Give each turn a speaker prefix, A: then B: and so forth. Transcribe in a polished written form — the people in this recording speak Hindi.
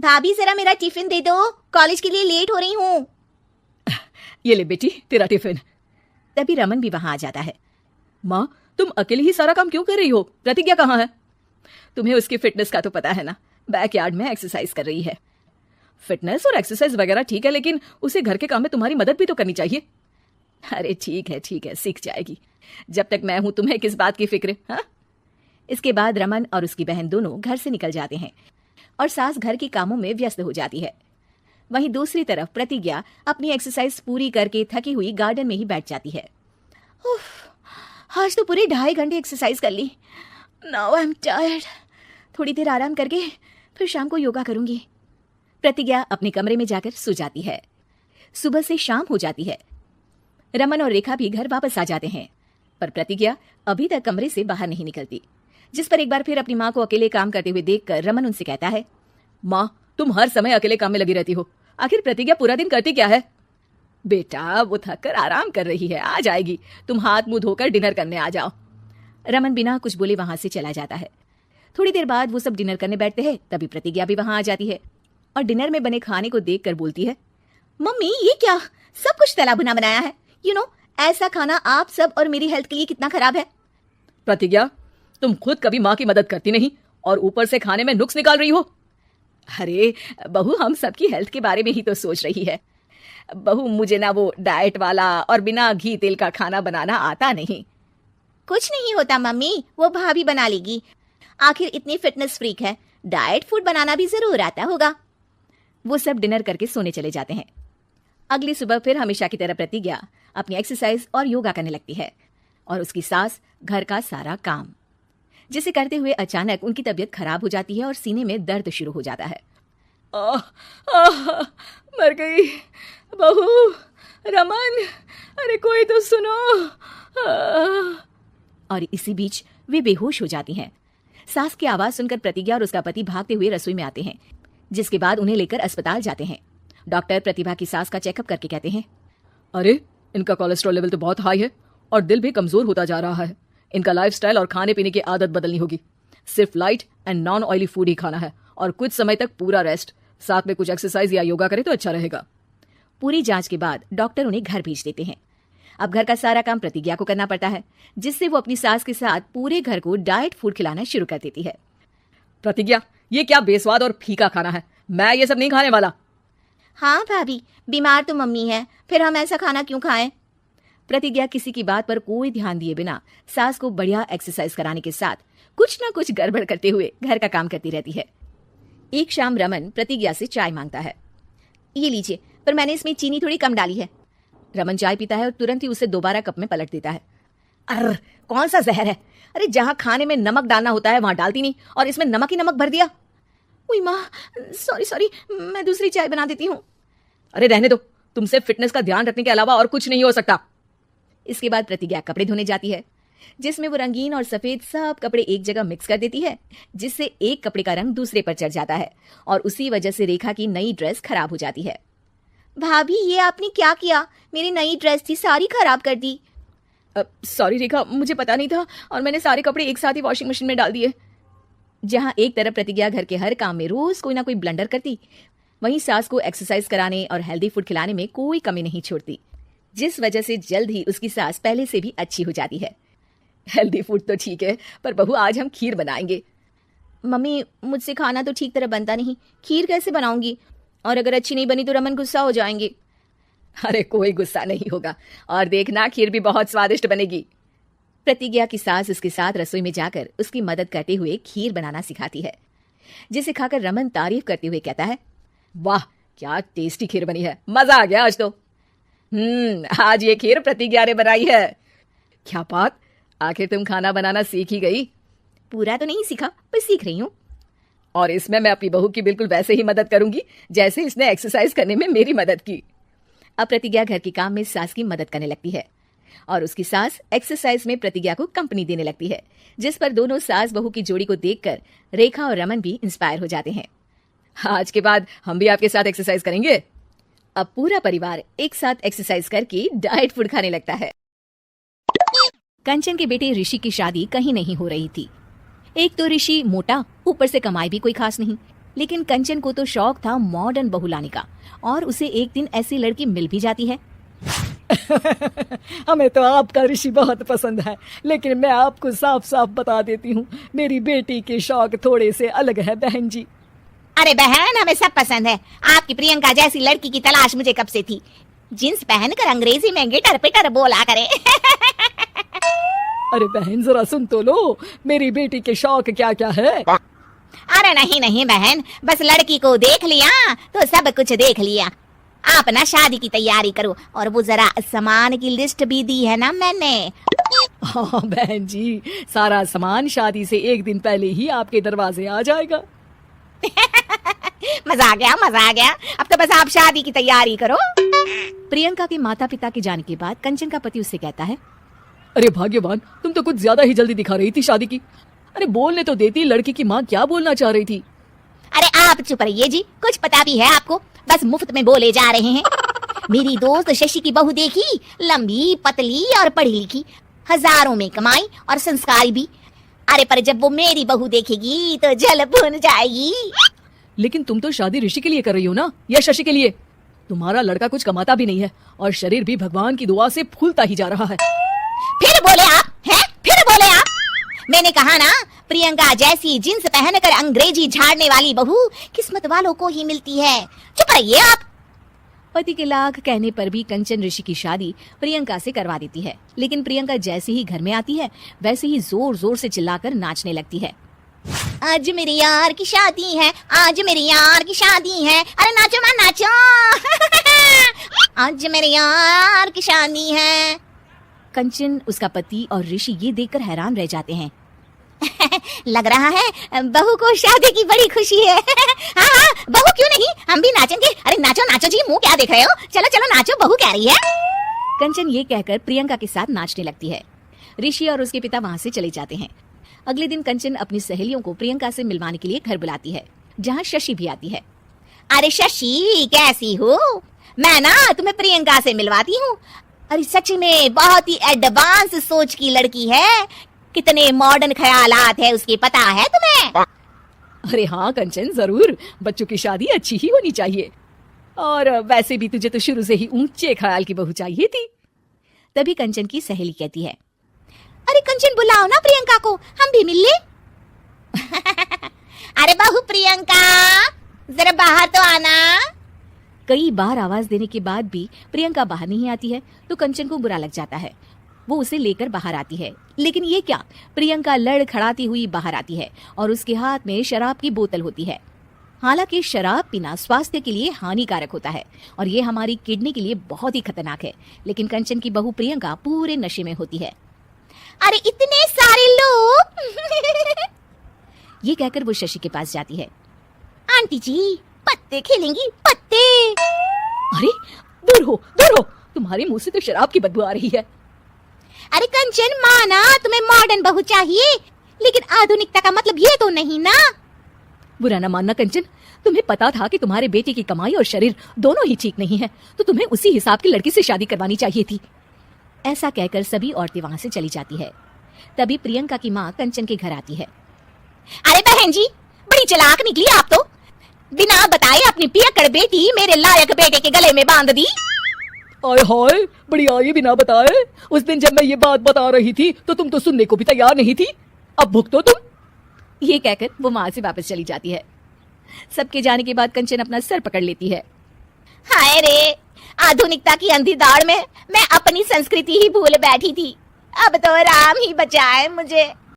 A: भाभी जरा मेरा टिफिन दे दो, कॉलेज के लिए लेट हो रही हूँ।
B: ये ले बेटी तेरा टिफिन।
C: तभी रमन भी वहां आ जाता है।
B: माँ तुम अकेले ही सारा काम क्यों कर रही हो? प्रतिज्ञा कहाँ है? तुम्हें उसकी फिटनेस का तो पता है ना, बैकयार्ड में एक्सरसाइज कर रही है। फिटनेस और एक्सरसाइज वगैरह ठीक है, लेकिन उसे घर के काम में तुम्हारी मदद भी तो करनी चाहिए।
C: अरे ठीक है, सीख जाएगी। जब तक मैं हूं तुम्हें किस बात की फिक्र? हाँ। इसके बाद रमन और उसकी बहन दोनों घर से निकल जाते हैं और सास घर के कामों में व्यस्त हो जाती है। वहीं दूसरी तरफ प्रतिज्ञा अपनी एक्सरसाइज पूरी करके थकी हुई गार्डन में ही बैठ जाती है। आज तो पूरे 2.5 घंटे एक्सरसाइज कर ली। Now I am tired. थोड़ी देर आराम करके फिर शाम को योगा करूंगी। प्रतिज्ञा अपने कमरे में जाकर सो जाती है। सुबह से शाम हो जाती है। रमन और रेखा भी घर वापस आ जाते हैं, पर प्रतिज्ञा अभी तक कमरे से बाहर नहीं निकलती, जिस पर एक बार फिर अपनी माँ को अकेले काम करते हुए देखकर रमन उनसे कहता है,
B: माँ तुम हर समय अकेले काम में लगी रहती हो, आखिर प्रतिज्ञा पूरा दिन करती क्या है?
C: बेटा वो थक कर आराम कर रही है, आ जाएगी। तुम हाथ मुंह धोकर डिनर करने आ जाओ। रमन बिना कुछ बोले वहां से चला जाता है। थोड़ी देर बाद वो सब डिनर करने बैठते हैं, तभी प्रतिज्ञा भी वहां आ जाती है और डिनर में बने खाने को देखकर बोलती है,
A: मम्मी ये क्या, सब कुछ तला भुना बनाया है। ऐसा खाना आप सब और मेरी हेल्थ के लिए कितना खराब है।
B: प्रतिज्ञा तुम खुद कभी माँ की मदद करती नहीं और ऊपर से खाने में नुक्स निकाल रही हो।
C: अरे बहू, हम सबकी हेल्थ के बारे में ही तो सोच रही है। बहू, मुझे ना वो डाइट वाला और बिना घी तेल का खाना बनाना आता नहीं।
A: कुछ नहीं होता मम्मी, वो भाभी बना लेगी। आखिर इतनी फिटनेस फ्रीक है, डाइट फूड बनाना भी जरूर आता होगा।
C: वो सब डिनर करके सोने चले जाते हैं। अगली सुबह फिर हमेशा की तरह प्रतिज्ञा अपनी एक्सरसाइज और योगा करने लगती है और उसकी सास घर का सारा काम, जिसे करते हुए अचानक उनकी तबीयत खराब हो जाती है और सीने में दर्द शुरू हो जाता है।
B: मर गई बहू। रमन, अरे कोई तो सुनो।
C: और इसी बीच वे बेहोश हो जाती हैं। सास की आवाज सुनकर प्रतिज्ञा और उसका पति भागते हुए रसोई में आते हैं, जिसके बाद उन्हें लेकर अस्पताल जाते हैं। डॉक्टर प्रतिभा की सास का चेकअप करके कहते हैं,
B: अरे इनका कोलेस्ट्रॉल लेवल तो बहुत हाई है और दिल भी कमजोर होता जा रहा है। इनका लाइफस्टाइल और खाने पीने की आदत बदलनी होगी। सिर्फ light and non oily food ही खाना है और कुछ समय तक पूरा रेस्ट, साथ में कुछ एक्सरसाइज या योगा करे तो अच्छा रहेगा।
C: पूरी जांच के बाद डॉक्टर उन्हें घर भेज देते हैं। अब घर का सारा काम प्रतिज्ञा को करना पड़ता है, जिससे वो अपनी सास के साथ पूरे घर को डाइट फूड खिलाना शुरू कर देती है।
B: प्रतिज्ञा ये क्या बेस्वाद और फीका खाना है, मैं ये सब नहीं खाने वाला।
A: हाँ भाभी, बीमार तो मम्मी है, फिर हम ऐसा खाना क्यों खाएं?
C: प्रतिज्ञा किसी की बात पर कोई ध्यान दिए बिना सास को बढ़िया एक्सरसाइज कराने के साथ कुछ ना कुछ गड़बड़ करते हुए घर का काम करती रहती है। एक शाम रमन प्रतिज्ञा से चाय मांगता है।
A: ये लीजिए, पर मैंने इसमें चीनी थोड़ी कम डाली है।
C: रमन चाय पीता है और तुरंत ही उसे दोबारा कप में पलट देता है। अरे कौन सा जहर है? अरे जहाँ खाने में नमक डालना होता है वहां डालती नहीं और इसमें नमक ही नमक भर दिया।
A: उई माँ, सॉरी, मैं दूसरी चाय बना देती हूँ।
B: अरे रहने दो, तुमसे फिटनेस का ध्यान रखने के अलावा और कुछ नहीं हो सकता।
C: इसके बाद प्रतिज्ञा कपड़े धोने जाती है, जिसमें वो रंगीन और सफेद सब कपड़े एक जगह मिक्स कर देती है, जिससे एक कपड़े का रंग दूसरे पर चढ़ जाता है और उसी वजह से रेखा की नई ड्रेस खराब हो जाती है।
A: भाभी ये आपने क्या किया? मेरी नई ड्रेस थी, सारी खराब कर दी।
C: सॉरी रेखा, मुझे पता नहीं था और मैंने सारे कपड़े एक साथ ही वॉशिंग मशीन में डाल दिए। जहां एक तरफ प्रतिज्ञा घर के हर काम में रोज कोई ना कोई ब्लंडर करती, वहीं सास को एक्सरसाइज कराने और हेल्दी फूड खिलाने में कोई कमी नहीं छोड़ती, जिस वजह से जल्द ही उसकी सास पहले से भी अच्छी हो जाती है।
B: हेल्दी फूड तो ठीक है, पर बहू आज हम खीर बनाएंगे।
A: मम्मी मुझसे खाना तो ठीक तरह बनता नहीं, खीर कैसे बनाऊंगी? और अगर अच्छी नहीं बनी तो रमन गुस्सा हो जाएंगे।
B: अरे कोई गुस्सा नहीं होगा और देखना खीर भी बहुत स्वादिष्ट बनेगी।
C: प्रतिज्ञा की सास उसके साथ रसोई में जाकर उसकी मदद करते हुए खीर बनाना सिखाती है, जिसे खाकर रमन तारीफ करते हुए कहता है,
B: वाह क्या टेस्टी खीर बनी है, मजा आ गया आज तो। आज ये खीर प्रतिज्ञा ने बनाई है। क्या बात, आखिर तुम खाना बनाना सीख ही गई?
A: पूरा तो नहीं सीखा, पर सीख रही हूँ।
B: और इसमें मैं अपनी बहू की बिल्कुल वैसे ही मदद करूंगी जैसे इसने एक्सरसाइज करने में मेरी मदद की।
C: अब प्रतिज्ञा घर के काम में सास की मदद करने लगती है और उसकी सास एक्सरसाइज में प्रतिज्ञा को कंपनी देने लगती है, जिस पर दोनों सास बहू की जोड़ी को देखकर रेखा और रमन भी इंस्पायर हो जाते हैं।
B: आज के बाद हम भी आपके साथ एक्सरसाइज करेंगे।
C: अब पूरा परिवार एक साथ एक्सरसाइज करके डाइट फूड खाने लगता है। कंचन के बेटे ऋषि की शादी कहीं नहीं हो रही थी। एक तो ऋषि मोटा, ऊपर से कमाई भी कोई खास नहीं। लेकिन कंचन को तो शौक था मॉडर्न बहू लाने का, और उसे एक दिन ऐसी लड़की मिल भी जाती है।
B: हमें तो आपका ऋषि बहुत पसंद है, लेकिन मैं आपको साफ साफ बता देती हूँ, मेरी बेटी के शौक थोड़े से अलग है बहन जी।
A: अरे बहन, हमें सब पसंद है। आपकी प्रियंका जैसी लड़की की तलाश मुझे कब से थी। जींस पहनकर अंग्रेजी में गिटर पिटर बोला करे।
B: अरे बहन जरा सुन तो लो, मेरी बेटी के शौक क्या क्या है।
A: अरे नहीं नहीं बहन, बस लड़की को देख लिया तो सब कुछ देख लिया। आप ना शादी की तैयारी करो, और वो जरा सामान की लिस्ट भी दी है ना मैंने।
B: हाँ बहन जी, सारा सामान शादी से एक दिन पहले ही आपके दरवाजे आ जाएगा।
A: मजा आ गया, मजा आ गया। अब तो बस आप शादी की तैयारी करो।
C: प्रियंका के माता पिता के जाने के बाद कंचन का पति उससे कहता है,
B: अरे भाग्यवान, तुम तो कुछ ज्यादा ही जल्दी दिखा रही थी शादी की। अरे बोलने तो देती, लड़की की माँ क्या बोलना चाह रही थी।
A: अरे आप चुप रहिए जी, कुछ पता भी है आपको, बस मुफ्त में बोले जा रहे हैं। मेरी दोस्त शशि की बहू देखी, लंबी पतली और पढ़ी लिखी, हजारों में कमाई और संस्कारी भी। अरे पर जब वो मेरी बहू देखेगी तो जल भुन जाएगी।
B: लेकिन तुम तो शादी ऋषि के लिए कर रही हो ना, या शशि के लिए? तुम्हारा लड़का कुछ कमाता भी नहीं है, और शरीर भी भगवान की दुआ से फूलता ही जा रहा है।
A: फिर बोले आप हैं? फिर बोले आप? मैंने कहा ना, प्रियंका जैसी जींस पहनकर अंग्रेजी झाड़ने वाली बहू किस्मत वालों को ही मिलती है। चुप रहिए आप।
C: पति के लाख कहने पर भी कंचन ऋषि की शादी प्रियंका से करवा देती है। लेकिन प्रियंका जैसे ही घर में आती है, वैसे ही जोर जोर से चिल्लाकर नाचने लगती है।
A: आज मेरी यार की शादी है, आज मेरी यार की शादी है। अरे नाचो मां नाचो। आज मेरी यार की शादी है।
C: कंचन, उसका पति और ऋषि ये देखकर हैरान रह जाते हैं।
A: लग रहा है बहू को शादी की बड़ी खुशी है। हाँ हाँ, बहू क्यों नहीं, हम भी नाचेंगे। अरे नाचो नाचो जी, मुंह क्या देख रहे हो? चलो चलो नाचो, बहू कह रही है।
C: कंचन ये कहकर प्रियंका के साथ नाचने लगती है। ऋषि और उसके पिता वहाँ से चले जाते हैं। अगले दिन कंचन अपनी सहेलियों को प्रियंका से मिलवाने के लिए घर बुलाती है, जहाँ शशि भी आती है।
A: अरे शशि, कैसी हो? मैं ना तुम्हें प्रियंका से मिलवाती हूँ। अरे सच में बहुत ही एडवांस सोच की लड़की है। कितने मॉडर्न ख्यालात है उसके, पता है तुम्हें?
B: अरे हाँ कंचन, जरूर। बच्चों की शादी अच्छी ही होनी चाहिए, और वैसे भी तुझे तो शुरू से ही ऊंचे ख्याल की बहू चाहिए थी।
C: तभी कंचन की सहेली कहती है,
A: अरे कंचन बुलाओ ना प्रियंका को, हम भी मिल ले। अरे बहू प्रियंका, जरा बाहर तो आना।
C: कई बार आवाज देने के बाद भी प्रियंका बाहर नहीं आती है, तो कंचन को बुरा लग जाता है। वो उसे लेकर बाहर आती है, लेकिन ये क्या, प्रियंका लड़खड़ाती हुई बाहर आती है और उसके हाथ में शराब की बोतल होती है। हालांकि शराब पीना स्वास्थ्य के लिए हानिकारक होता है, और ये हमारी किडनी के लिए बहुत ही खतरनाक है। लेकिन कंचन की बहू प्रियंका पूरे नशे में होती है।
A: अरे इतने सारे लोग।
C: ये कहकर वो शशि के पास जाती है।
A: आंटी जी, पत्ते खेलेंगी, पत्ते।
B: अरे दूर हो, दूर हो, तुम्हारे मुंह से तो शराब की बदबू आ रही है।
A: अरे कंचन, माना तुम्हें मॉडर्न बहू चाहिए, लेकिन आधुनिकता का मतलब ये तो नहीं ना।
B: बुरा न मानना कंचन, तुम्हें पता था कि तुम्हारे बेटे की कमाई और शरीर दोनों ही ठीक नहीं है, तो तुम्हें उसी हिसाब की लड़की से शादी करवानी चाहिए थी।
C: ऐसा कहकर सभी औरतें वहां से चली जाती है। तभी प्रियंका की माँ कंचन के घर आती है।
A: अरे बहन जी, बड़ी चालाक निकली आप तो। बिना बताए अपनी पियक्कड़ बेटी मेरे लायक बेटे के गले में बांध दी।
B: आय हाय, बड़ी आई बिना बताए। उस दिन जब मैं ये बात बता रही थी तो तुम तो सुनने को भी तैयार नहीं थी। अब भुगतो तुम।
C: ये कहकर वो वहां से वापस चली जाती है। सबके जाने के बाद कंचन अपना सर पकड़ लेती है।
A: हाय रे, आधुनिकता की अंधी दौड़ में मैं अपनी संस्कृति ही भूल बैठी थी। अब तो राम ही बचाए मुझे।